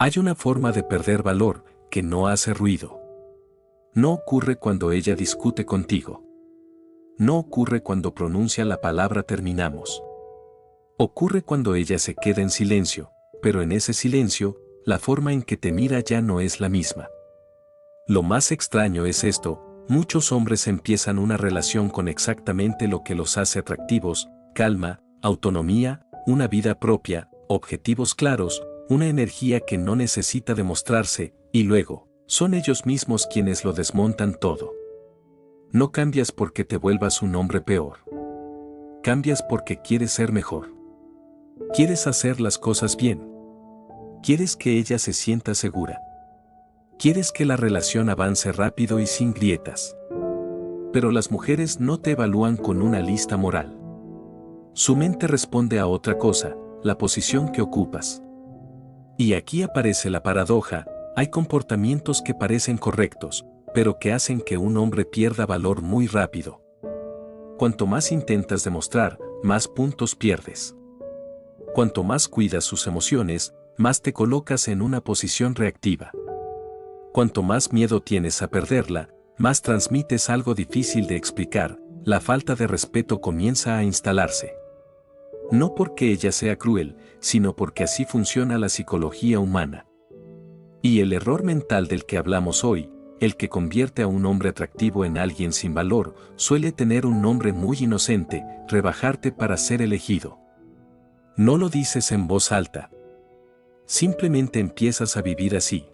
Hay una forma de perder valor que no hace ruido. No ocurre cuando ella discute contigo. No ocurre cuando pronuncia la palabra terminamos. Ocurre cuando ella se queda en silencio, pero en ese silencio, la forma en que te mira ya no es la misma. Lo más extraño es esto: muchos hombres empiezan una relación con exactamente lo que los hace atractivos: calma, autonomía, una vida propia, objetivos claros, una energía que no necesita demostrarse, y luego, son ellos mismos quienes lo desmontan todo. No cambias porque te vuelvas un hombre peor. Cambias porque quieres ser mejor. Quieres hacer las cosas bien. Quieres que ella se sienta segura. Quieres que la relación avance rápido y sin grietas. Pero las mujeres no te evalúan con una lista moral. Su mente responde a otra cosa: la posición que ocupas. Y aquí aparece la paradoja: hay comportamientos que parecen correctos, pero que hacen que un hombre pierda valor muy rápido. Cuanto más intentas demostrar, más puntos pierdes. Cuanto más cuidas sus emociones, más te colocas en una posición reactiva. Cuanto más miedo tienes a perderla, más transmites algo difícil de explicar: la falta de respeto comienza a instalarse. No porque ella sea cruel, sino porque así funciona la psicología humana. Y el error mental del que hablamos hoy, el que convierte a un hombre atractivo en alguien sin valor, suele tener un nombre muy inocente: rebajarte para ser elegido. No lo dices en voz alta. Simplemente empiezas a vivir así.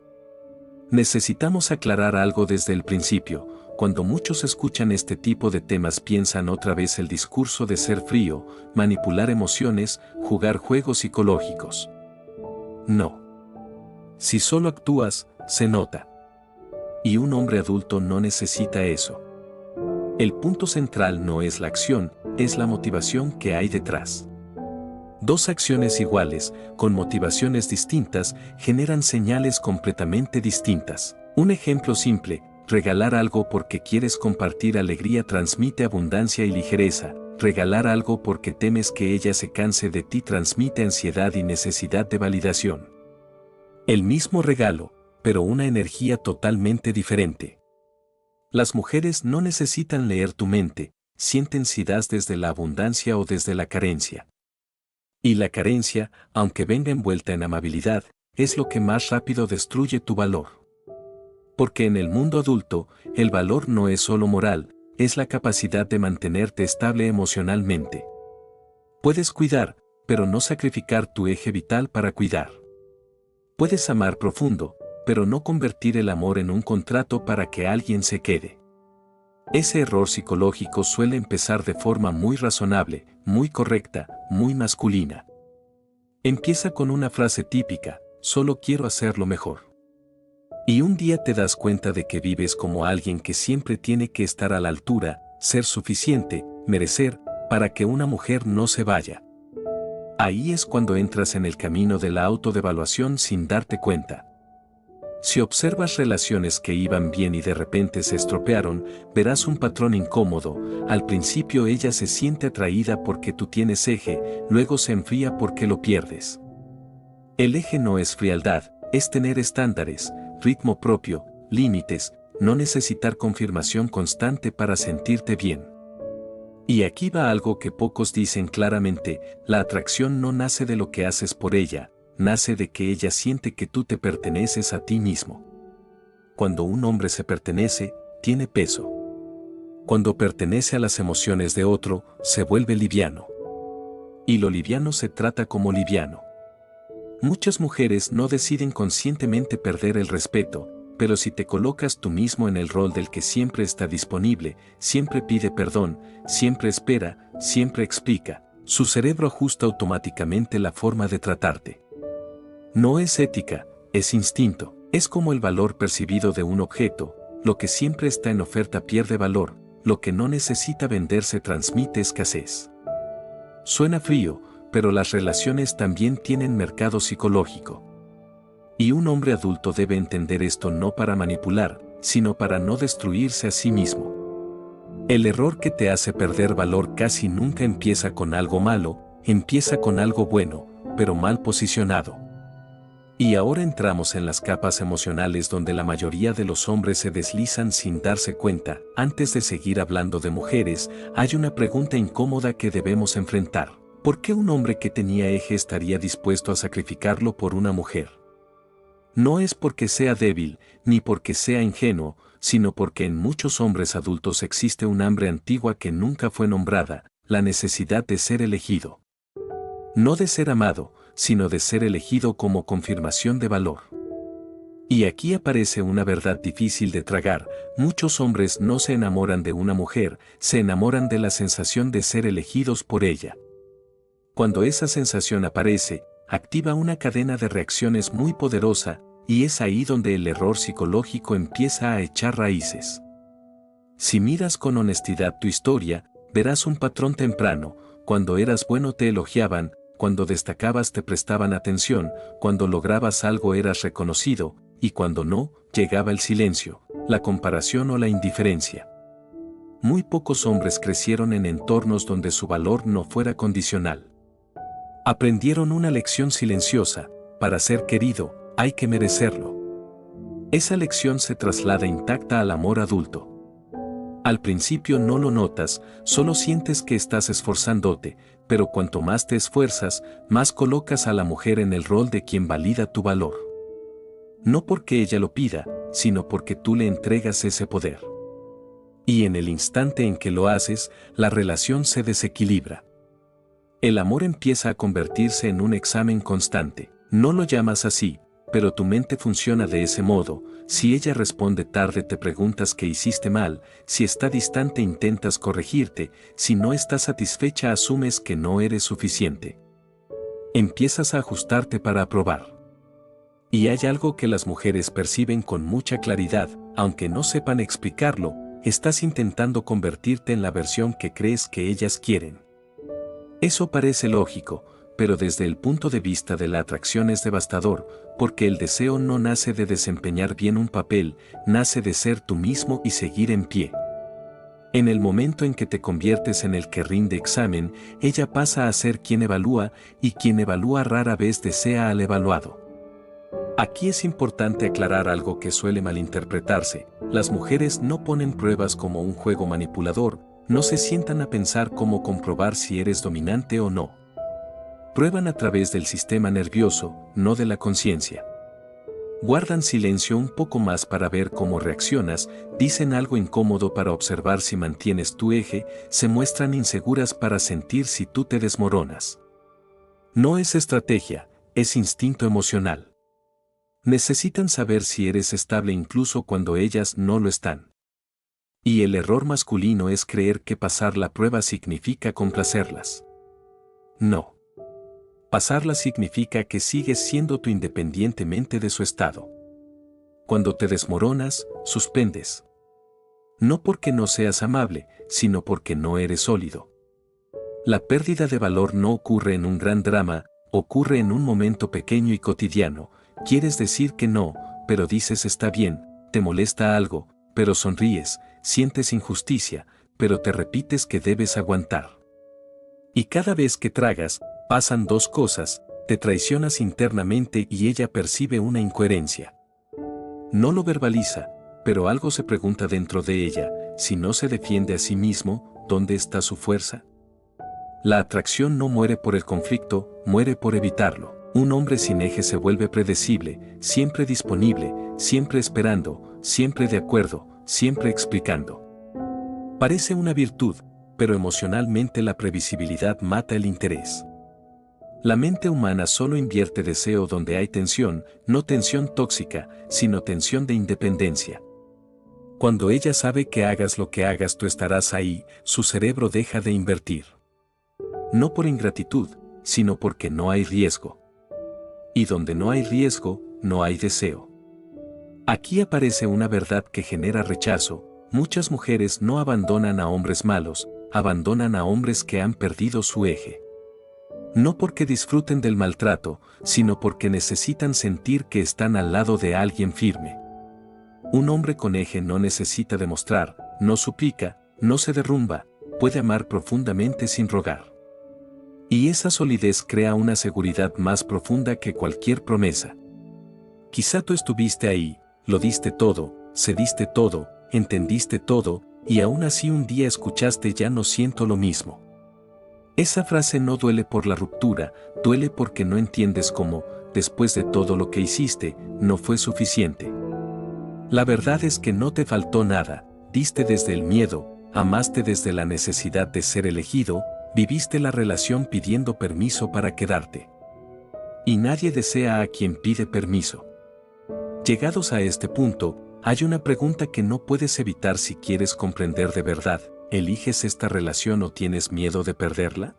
Necesitamos aclarar algo desde el principio: cuando muchos escuchan este tipo de temas piensan otra vez el discurso de ser frío, manipular emociones, jugar juegos psicológicos. No. Si solo actúas, se nota. Y un hombre adulto no necesita eso. El punto central no es la acción, es la motivación que hay detrás. Dos acciones iguales, con motivaciones distintas, generan señales completamente distintas. Un ejemplo simple: regalar algo porque quieres compartir alegría transmite abundancia y ligereza. Regalar algo porque temes que ella se canse de ti transmite ansiedad y necesidad de validación. El mismo regalo, pero una energía totalmente diferente. Las mujeres no necesitan leer tu mente, sienten si das desde la abundancia o desde la carencia. Y la carencia, aunque venga envuelta en amabilidad, es lo que más rápido destruye tu valor. Porque en el mundo adulto, el valor no es solo moral, es la capacidad de mantenerte estable emocionalmente. Puedes cuidar, pero no sacrificar tu eje vital para cuidar. Puedes amar profundo, pero no convertir el amor en un contrato para que alguien se quede. Ese error psicológico suele empezar de forma muy razonable, muy correcta, muy masculina. Empieza con una frase típica: solo quiero hacerlo mejor. Y un día te das cuenta de que vives como alguien que siempre tiene que estar a la altura, ser suficiente, merecer, para que una mujer no se vaya. Ahí es cuando entras en el camino de la autodevaluación sin darte cuenta. Si observas relaciones que iban bien y de repente se estropearon, verás un patrón incómodo: al principio ella se siente atraída porque tú tienes eje, luego se enfría porque lo pierdes. El eje no es frialdad, es tener estándares, ritmo propio, límites, no necesitar confirmación constante para sentirte bien. Y aquí va algo que pocos dicen claramente: la atracción no nace de lo que haces por ella, nace de que ella siente que tú te perteneces a ti mismo. Cuando un hombre se pertenece, tiene peso. Cuando pertenece a las emociones de otro, se vuelve liviano. Y lo liviano se trata como liviano. Muchas mujeres no deciden conscientemente perder el respeto, pero si te colocas tú mismo en el rol del que siempre está disponible, siempre pide perdón, siempre espera, siempre explica, su cerebro ajusta automáticamente la forma de tratarte. No es ética, es instinto. Es como el valor percibido de un objeto: lo que siempre está en oferta pierde valor, lo que no necesita venderse transmite escasez. Suena frío, pero las relaciones también tienen mercado psicológico. Y un hombre adulto debe entender esto no para manipular, sino para no destruirse a sí mismo. El error que te hace perder valor casi nunca empieza con algo malo, empieza con algo bueno, pero mal posicionado. Y ahora entramos en las capas emocionales donde la mayoría de los hombres se deslizan sin darse cuenta. Antes de seguir hablando de mujeres, hay una pregunta incómoda que debemos enfrentar. ¿Por qué un hombre que tenía eje estaría dispuesto a sacrificarlo por una mujer? No es porque sea débil, ni porque sea ingenuo, sino porque en muchos hombres adultos existe un hambre antigua que nunca fue nombrada, la necesidad de ser elegido. No de ser amado, sino de ser elegido como confirmación de valor. Y aquí aparece una verdad difícil de tragar: muchos hombres no se enamoran de una mujer, se enamoran de la sensación de ser elegidos por ella. Cuando esa sensación aparece, activa una cadena de reacciones muy poderosa, y es ahí donde el error psicológico empieza a echar raíces. Si miras con honestidad tu historia, verás un patrón temprano. Cuando eras bueno te elogiaban, cuando destacabas te prestaban atención, cuando lograbas algo eras reconocido, y cuando no, llegaba el silencio, la comparación o la indiferencia. Muy pocos hombres crecieron en entornos donde su valor no fuera condicional. Aprendieron una lección silenciosa: para ser querido, hay que merecerlo. Esa lección se traslada intacta al amor adulto. Al principio no lo notas, solo sientes que estás esforzándote, pero cuanto más te esfuerzas, más colocas a la mujer en el rol de quien valida tu valor. No porque ella lo pida, sino porque tú le entregas ese poder. Y en el instante en que lo haces, la relación se desequilibra. El amor empieza a convertirse en un examen constante. No lo llamas así, pero tu mente funciona de ese modo. Si ella responde tarde te preguntas qué hiciste mal, si está distante intentas corregirte, si no está satisfecha asumes que no eres suficiente. Empiezas a ajustarte para aprobar. Y hay algo que las mujeres perciben con mucha claridad, aunque no sepan explicarlo: estás intentando convertirte en la versión que crees que ellas quieren. Eso parece lógico, pero desde el punto de vista de la atracción es devastador, porque el deseo no nace de desempeñar bien un papel, nace de ser tú mismo y seguir en pie. En el momento en que te conviertes en el que rinde examen, ella pasa a ser quien evalúa, y quien evalúa rara vez desea al evaluado. Aquí es importante aclarar algo que suele malinterpretarse: las mujeres no ponen pruebas como un juego manipulador, no se sientan a pensar cómo comprobar si eres dominante o no. Prueban a través del sistema nervioso, no de la conciencia. Guardan silencio un poco más para ver cómo reaccionas, dicen algo incómodo para observar si mantienes tu eje, se muestran inseguras para sentir si tú te desmoronas. No es estrategia, es instinto emocional. Necesitan saber si eres estable incluso cuando ellas no lo están. Y el error masculino es creer que pasar la prueba significa complacerlas. No. Pasarla significa que sigues siendo tú independientemente de su estado. Cuando te desmoronas, suspendes. No porque no seas amable, sino porque no eres sólido. La pérdida de valor no ocurre en un gran drama, ocurre en un momento pequeño y cotidiano. Quieres decir que no, pero dices está bien, te molesta algo, pero sonríes, sientes injusticia, pero te repites que debes aguantar. Y cada vez que tragas, pasan dos cosas: te traicionas internamente y ella percibe una incoherencia. No lo verbaliza, pero algo se pregunta dentro de ella: si no se defiende a sí mismo, ¿dónde está su fuerza? La atracción no muere por el conflicto, muere por evitarlo. Un hombre sin eje se vuelve predecible, siempre disponible, siempre esperando, siempre de acuerdo, siempre explicando. Parece una virtud, pero emocionalmente la previsibilidad mata el interés. La mente humana solo invierte deseo donde hay tensión, no tensión tóxica, sino tensión de independencia. Cuando ella sabe que hagas lo que hagas tú estarás ahí, su cerebro deja de invertir. No por ingratitud, sino porque no hay riesgo. Y donde no hay riesgo, no hay deseo. Aquí aparece una verdad que genera rechazo: muchas mujeres no abandonan a hombres malos, abandonan a hombres que han perdido su eje. No porque disfruten del maltrato, sino porque necesitan sentir que están al lado de alguien firme. Un hombre con eje no necesita demostrar, no suplica, no se derrumba, puede amar profundamente sin rogar. Y esa solidez crea una seguridad más profunda que cualquier promesa. Quizá tú estuviste ahí, lo diste todo, cediste todo, entendiste todo, y aún así un día escuchaste ya no siento lo mismo. Esa frase no duele por la ruptura, duele porque no entiendes cómo, después de todo lo que hiciste, no fue suficiente. La verdad es que no te faltó nada, diste desde el miedo, amaste desde la necesidad de ser elegido, viviste la relación pidiendo permiso para quedarte. Y nadie desea a quien pide permiso. Llegados a este punto, hay una pregunta que no puedes evitar si quieres comprender de verdad: ¿eliges esta relación o tienes miedo de perderla?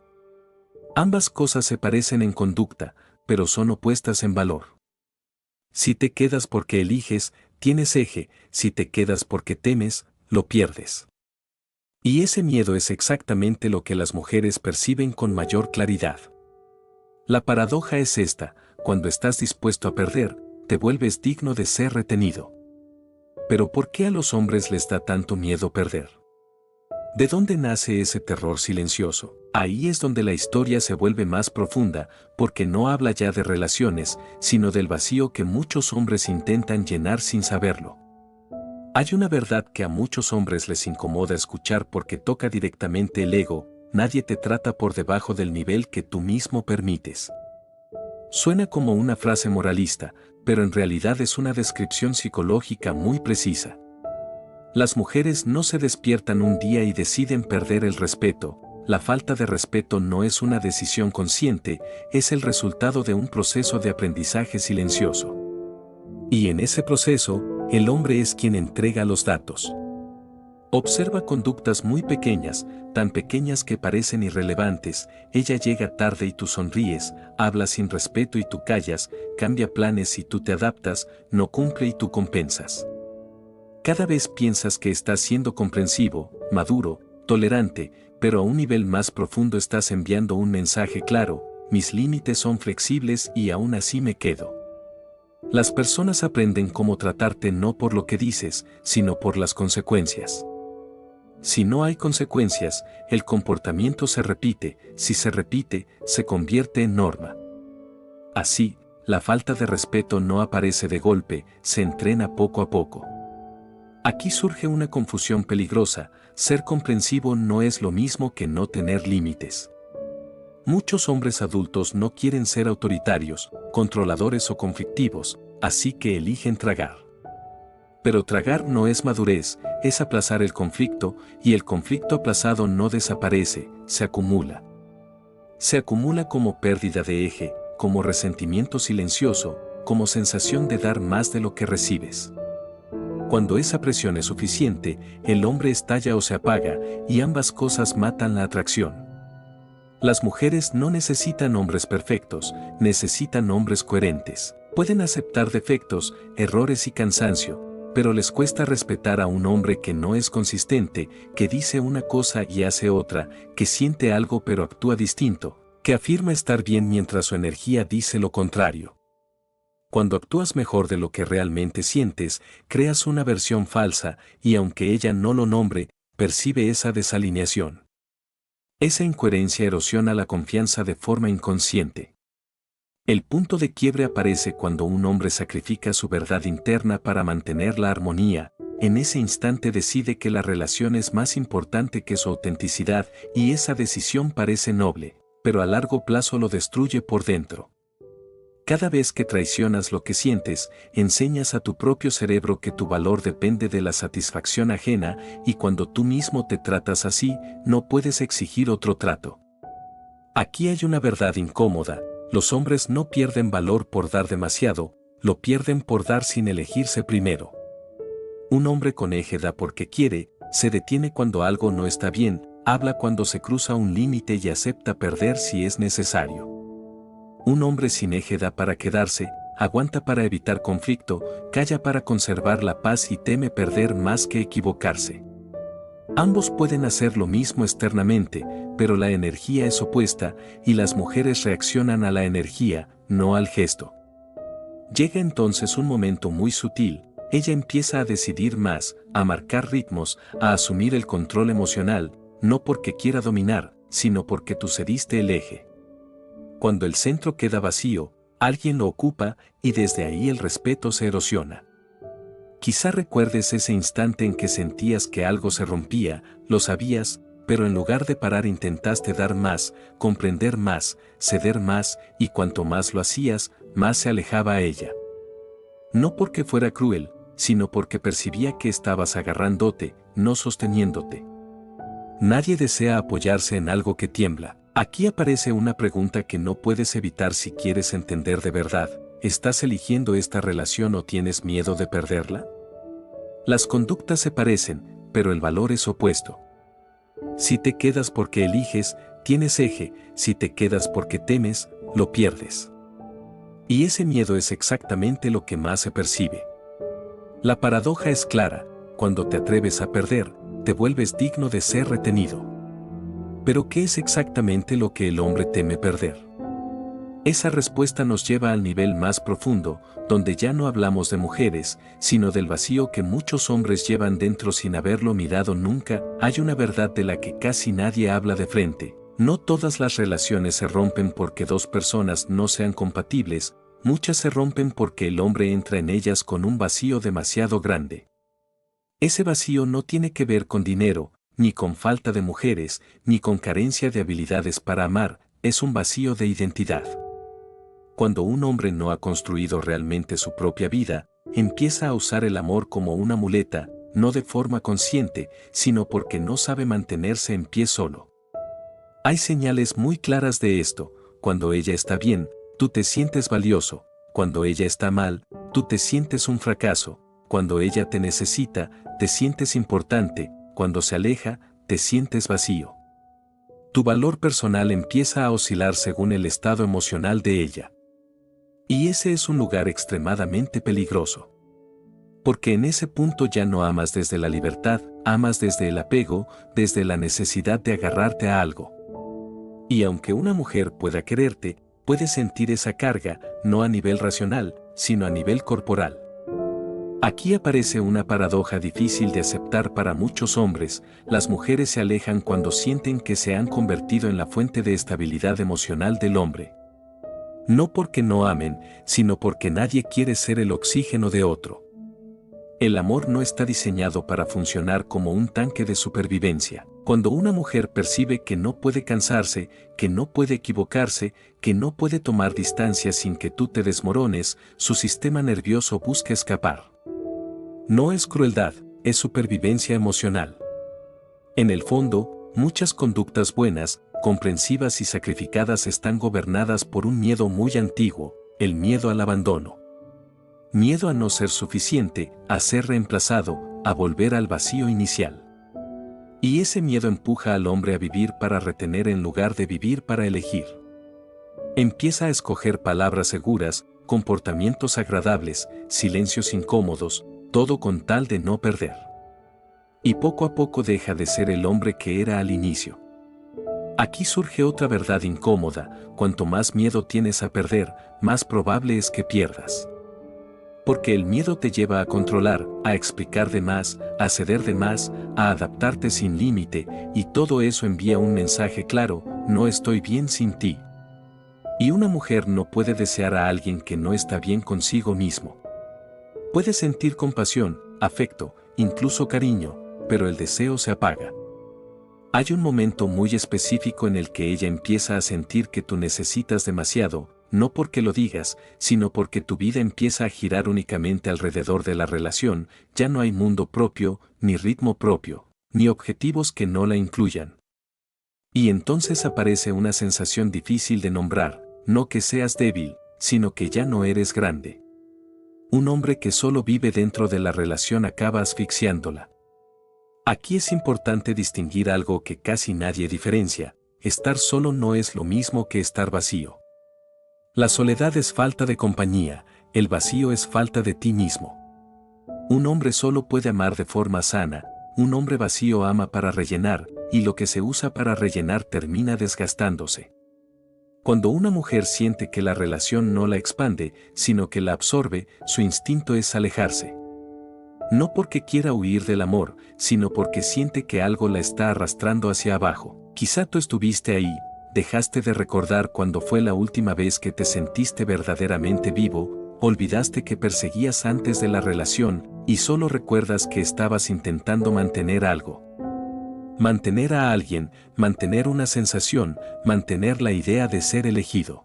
Ambas cosas se parecen en conducta, pero son opuestas en valor. Si te quedas porque eliges, tienes eje; si te quedas porque temes, lo pierdes. Y ese miedo es exactamente lo que las mujeres perciben con mayor claridad. La paradoja es esta: cuando estás dispuesto a perder, te vuelves digno de ser retenido. Pero ¿por qué a los hombres les da tanto miedo perder? ¿De dónde nace ese terror silencioso? Ahí es donde la historia se vuelve más profunda, porque no habla ya de relaciones, sino del vacío que muchos hombres intentan llenar sin saberlo. Hay una verdad que a muchos hombres les incomoda escuchar porque toca directamente el ego: nadie te trata por debajo del nivel que tú mismo permites. Suena como una frase moralista, pero en realidad es una descripción psicológica muy precisa. Las mujeres no se despiertan un día y deciden perder el respeto. La falta de respeto no es una decisión consciente, es el resultado de un proceso de aprendizaje silencioso. Y en ese proceso, el hombre es quien entrega los datos. Observa conductas muy pequeñas, tan pequeñas que parecen irrelevantes: ella llega tarde y tú sonríes, habla sin respeto y tú callas, cambia planes y tú te adaptas, no cumple y tú compensas. Cada vez piensas que estás siendo comprensivo, maduro, tolerante, pero a un nivel más profundo estás enviando un mensaje claro: mis límites son flexibles y aún así me quedo. Las personas aprenden cómo tratarte no por lo que dices, sino por las consecuencias. Si no hay consecuencias, el comportamiento se repite; si se repite, se convierte en norma. Así, la falta de respeto no aparece de golpe, se entrena poco a poco. Aquí surge una confusión peligrosa: ser comprensivo no es lo mismo que no tener límites. Muchos hombres adultos no quieren ser autoritarios, controladores o conflictivos, así que eligen tragar. Pero tragar no es madurez, es aplazar el conflicto, y el conflicto aplazado no desaparece, se acumula. Se acumula como pérdida de eje, como resentimiento silencioso, como sensación de dar más de lo que recibes. Cuando esa presión es suficiente, el hombre estalla o se apaga, y ambas cosas matan la atracción. Las mujeres no necesitan hombres perfectos, necesitan hombres coherentes. Pueden aceptar defectos, errores y cansancio, pero les cuesta respetar a un hombre que no es consistente, que dice una cosa y hace otra, que siente algo pero actúa distinto, que afirma estar bien mientras su energía dice lo contrario. Cuando actúas mejor de lo que realmente sientes, creas una versión falsa, y aunque ella no lo nombre, percibe esa desalineación. Esa incoherencia erosiona la confianza de forma inconsciente. El punto de quiebre aparece cuando un hombre sacrifica su verdad interna para mantener la armonía. En ese instante decide que la relación es más importante que su autenticidad, y esa decisión parece noble, pero a largo plazo lo destruye por dentro. Cada vez que traicionas lo que sientes, enseñas a tu propio cerebro que tu valor depende de la satisfacción ajena, y cuando tú mismo te tratas así, no puedes exigir otro trato. Aquí hay una verdad incómoda: los hombres no pierden valor por dar demasiado, lo pierden por dar sin elegirse primero. Un hombre con eje da porque quiere, se detiene cuando algo no está bien, habla cuando se cruza un límite y acepta perder si es necesario. Un hombre sin eje da para quedarse, aguanta para evitar conflicto, calla para conservar la paz y teme perder más que equivocarse. Ambos pueden hacer lo mismo externamente, pero la energía es opuesta, y las mujeres reaccionan a la energía, no al gesto. Llega entonces un momento muy sutil: ella empieza a decidir más, a marcar ritmos, a asumir el control emocional, no porque quiera dominar, sino porque tú cediste el eje. Cuando el centro queda vacío, Alguien lo ocupa y desde ahí el respeto se erosiona. Quizá recuerdes ese instante en que sentías que algo se rompía, lo sabías, pero en lugar de parar intentaste dar más, comprender más, ceder más, y cuanto más lo hacías, más se alejaba a ella. No porque fuera cruel, sino porque percibía que estabas agarrándote, no sosteniéndote. Nadie desea apoyarse en algo que tiembla. Aquí aparece una pregunta que no puedes evitar si quieres entender de verdad. ¿Estás eligiendo esta relación o tienes miedo de perderla? Las conductas se parecen, pero el valor es opuesto. Si te quedas porque eliges, tienes eje; si te quedas porque temes, lo pierdes. Y ese miedo es exactamente lo que más se percibe. La paradoja es clara: cuando te atreves a perder, te vuelves digno de ser retenido. Pero ¿qué es exactamente lo que el hombre teme perder? Esa respuesta nos lleva al nivel más profundo, donde ya no hablamos de mujeres, sino del vacío que muchos hombres llevan dentro sin haberlo mirado nunca. Hay una verdad de la que casi nadie habla de frente: no todas las relaciones se rompen porque dos personas no sean compatibles, muchas se rompen porque el hombre entra en ellas con un vacío demasiado grande. Ese vacío no tiene que ver con dinero, ni con falta de mujeres, ni con carencia de habilidades para amar, es un vacío de identidad. Cuando un hombre no ha construido realmente su propia vida, empieza a usar el amor como una muleta, no de forma consciente, sino porque no sabe mantenerse en pie solo. Hay señales muy claras de esto: cuando ella está bien, tú te sientes valioso; cuando ella está mal, tú te sientes un fracaso; cuando ella te necesita, te sientes importante; cuando se aleja, te sientes vacío. Tu valor personal empieza a oscilar según el estado emocional de ella. Y ese es un lugar extremadamente peligroso. Porque en ese punto ya no amas desde la libertad, amas desde el apego, desde la necesidad de agarrarte a algo. Y aunque una mujer pueda quererte, puede sentir esa carga, no a nivel racional, sino a nivel corporal. Aquí aparece una paradoja difícil de aceptar para muchos hombres: las mujeres se alejan cuando sienten que se han convertido en la fuente de estabilidad emocional del hombre. No porque no amen, sino porque nadie quiere ser el oxígeno de otro. El amor no está diseñado para funcionar como un tanque de supervivencia. Cuando una mujer percibe que no puede cansarse, que no puede equivocarse, que no puede tomar distancia sin que tú te desmorones, su sistema nervioso busca escapar. No es crueldad, es supervivencia emocional. En el fondo, muchas conductas buenas, comprensivas y sacrificadas están gobernadas por un miedo muy antiguo: el miedo al abandono. Miedo a no ser suficiente, a ser reemplazado, a volver al vacío inicial. Y ese miedo empuja al hombre a vivir para retener en lugar de vivir para elegir. Empieza a escoger palabras seguras, comportamientos agradables, silencios incómodos, todo con tal de no perder. Y poco a poco deja de ser el hombre que era al inicio. Aquí surge otra verdad incómoda: cuanto más miedo tienes a perder, más probable es que pierdas. Porque el miedo te lleva a controlar, a explicar de más, a ceder de más, a adaptarte sin límite, y todo eso envía un mensaje claro: no estoy bien sin ti. Y una mujer no puede desear a alguien que no está bien consigo mismo. Puede sentir compasión, afecto, incluso cariño, pero el deseo se apaga. Hay un momento muy específico en el que ella empieza a sentir que tú necesitas demasiado, no porque lo digas, sino porque tu vida empieza a girar únicamente alrededor de la relación. Ya no hay mundo propio, ni ritmo propio, ni objetivos que no la incluyan. Y entonces aparece una sensación difícil de nombrar: no que seas débil, sino que ya no eres grande. Un hombre que solo vive dentro de la relación acaba asfixiándola. Aquí es importante distinguir algo que casi nadie diferencia: estar solo no es lo mismo que estar vacío. La soledad es falta de compañía, el vacío es falta de ti mismo. Un hombre solo puede amar de forma sana, un hombre vacío ama para rellenar, y lo que se usa para rellenar termina desgastándose. Cuando una mujer siente que la relación no la expande, sino que la absorbe, su instinto es alejarse. No porque quiera huir del amor, sino porque siente que algo la está arrastrando hacia abajo. Quizá tú estuviste ahí, dejaste de recordar cuándo fue la última vez que te sentiste verdaderamente vivo, olvidaste que perseguías antes de la relación y solo recuerdas que estabas intentando mantener algo. Mantener a alguien, mantener una sensación, mantener la idea de ser elegido.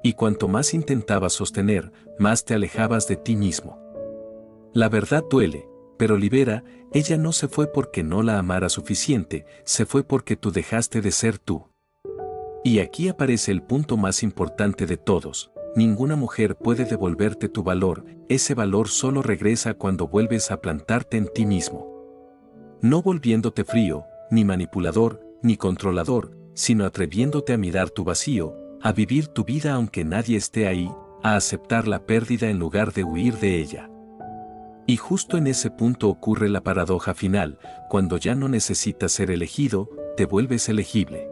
Y cuanto más intentabas sostener, más te alejabas de ti mismo. La verdad duele, pero libera. Ella no se fue porque no la amara suficiente, se fue porque tú dejaste de ser tú. Y aquí aparece el punto más importante de todos. Ninguna mujer puede devolverte tu valor, ese valor solo regresa cuando vuelves a plantarte en ti mismo. No volviéndote frío, ni manipulador, ni controlador, sino atreviéndote a mirar tu vacío, a vivir tu vida aunque nadie esté ahí, a aceptar la pérdida en lugar de huir de ella. Y justo en ese punto ocurre la paradoja final, cuando ya no necesitas ser elegido, te vuelves elegible.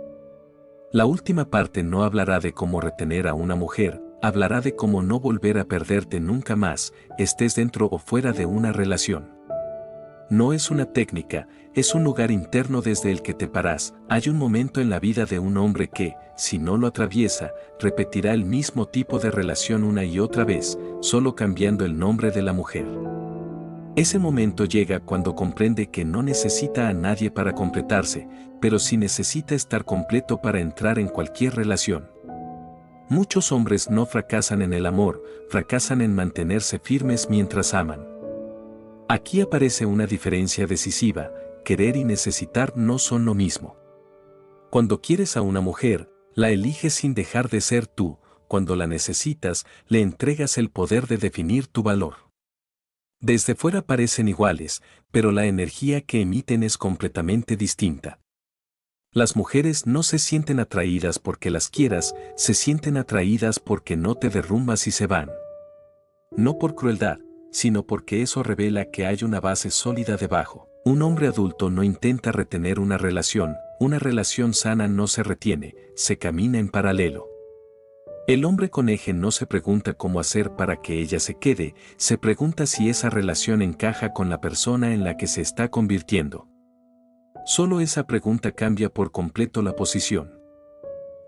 La última parte no hablará de cómo retener a una mujer, hablará de cómo no volver a perderte nunca más, estés dentro o fuera de una relación. No es una técnica, es un lugar interno desde el que te paras. Hay un momento en la vida de un hombre que, si no lo atraviesa, repetirá el mismo tipo de relación una y otra vez, solo cambiando el nombre de la mujer. Ese momento llega cuando comprende que no necesita a nadie para completarse, pero sí necesita estar completo para entrar en cualquier relación. Muchos hombres no fracasan en el amor, fracasan en mantenerse firmes mientras aman. Aquí aparece una diferencia decisiva, querer y necesitar no son lo mismo. Cuando quieres a una mujer, la eliges sin dejar de ser tú, cuando la necesitas, le entregas el poder de definir tu valor. Desde fuera parecen iguales, pero la energía que emiten es completamente distinta. Las mujeres no se sienten atraídas porque las quieras, se sienten atraídas porque no te derrumbas y se van. No por crueldad, sino porque eso revela que hay una base sólida debajo. Un hombre adulto no intenta retener una relación sana no se retiene, se camina en paralelo. El hombre coneje no se pregunta cómo hacer para que ella se quede, se pregunta si esa relación encaja con la persona en la que se está convirtiendo. Solo esa pregunta cambia por completo la posición.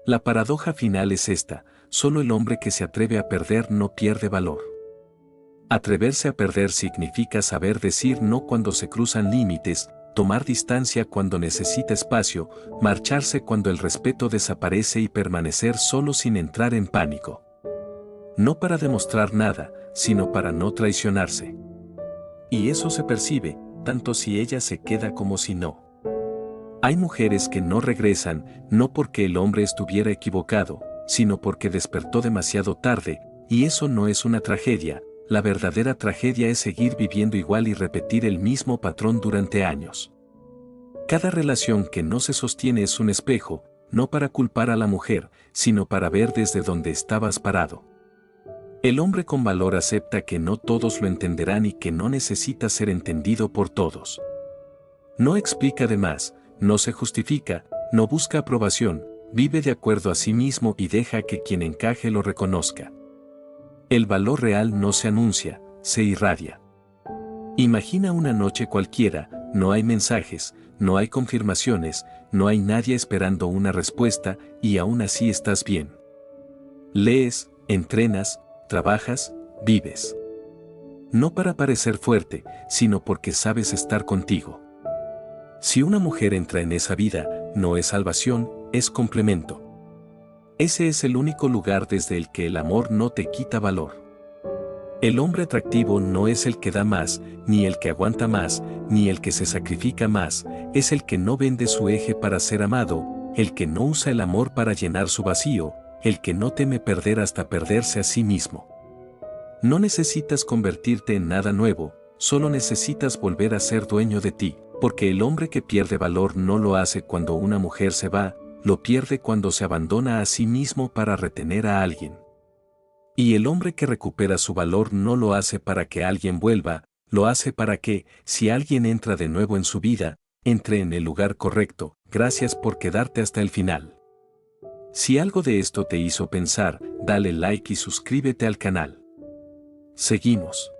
La paradoja final es esta: solo el hombre que se atreve a perder no pierde valor. Atreverse a perder significa saber decir no cuando se cruzan límites, tomar distancia cuando necesita espacio, marcharse cuando el respeto desaparece y permanecer solo sin entrar en pánico. No para demostrar nada, sino para no traicionarse. Y eso se percibe, tanto si ella se queda como si no. Hay mujeres que no regresan, no porque el hombre estuviera equivocado, sino porque despertó demasiado tarde, y eso no es una tragedia. La verdadera tragedia es seguir viviendo igual y repetir el mismo patrón durante años. Cada relación que no se sostiene es un espejo, no para culpar a la mujer, sino para ver desde donde estabas parado. El hombre con valor acepta que no todos lo entenderán y que no necesita ser entendido por todos. No explica de más, no se justifica, no busca aprobación, vive de acuerdo a sí mismo y deja que quien encaje lo reconozca. El valor real no se anuncia, se irradia. Imagina una noche cualquiera, no hay mensajes, no hay confirmaciones, no hay nadie esperando una respuesta y aún así estás bien. Lees, entrenas, trabajas, vives. No para parecer fuerte, sino porque sabes estar contigo. Si una mujer entra en esa vida, no es salvación, es complemento. Ese es el único lugar desde el que el amor no te quita valor. El hombre atractivo no es el que da más, ni el que aguanta más, ni el que se sacrifica más, es el que no vende su eje para ser amado, el que no usa el amor para llenar su vacío, el que no teme perder hasta perderse a sí mismo. No necesitas convertirte en nada nuevo, solo necesitas volver a ser dueño de ti, porque el hombre que pierde valor no lo hace cuando una mujer se va, lo pierde cuando se abandona a sí mismo para retener a alguien. Y el hombre que recupera su valor no lo hace para que alguien vuelva, lo hace para que, si alguien entra de nuevo en su vida, entre en el lugar correcto. Gracias por quedarte hasta el final. Si algo de esto te hizo pensar, dale like y suscríbete al canal. Seguimos.